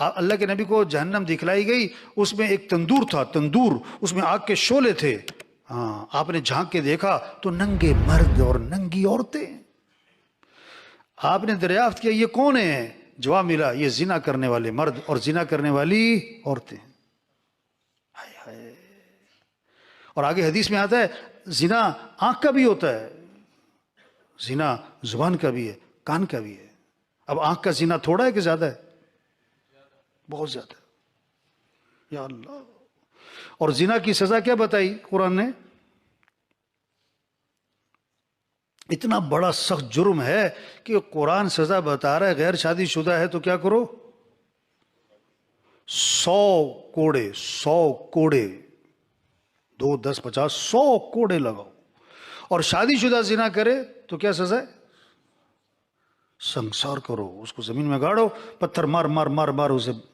اللہ کے نبی کو جہنم دکھلائی گئی، اس میں ایک تندور تھا، تندور، اس میں آگ کے شعلے تھے. ہاں، آپ نے جھانک کے دیکھا تو ننگے مرد اور ننگی عورتیں. آپ نے دریافت کیا یہ کون ہیں؟ جواب ملا یہ زنا کرنے والے مرد اور زنا کرنے والی عورتیں. ہائے ہائے. اور آگے حدیث میں آتا ہے زنا آنکھ کا بھی ہوتا ہے، زنا زبان کا بھی ہے، کان کا بھی ہے. اب آنکھ کا زنا تھوڑا ہے کہ زیادہ ہے؟ بہت زیادہ. یا اللہ. اور زنا کی سزا کیا بتائی قرآن نے؟ اتنا بڑا سخت جرم ہے کہ قرآن سزا بتا رہا ہے غیر شادی شدہ ہے تو کیا کرو؟ 100 کوڑے، 100 کوڑے، 2 10 50 100 کوڑے لگاؤ. اور شادی شدہ زنا کرے تو کیا سزا ہے؟ سنسار کرو، اس کو زمین میں گاڑو، پتھر مار مار مار مار اسے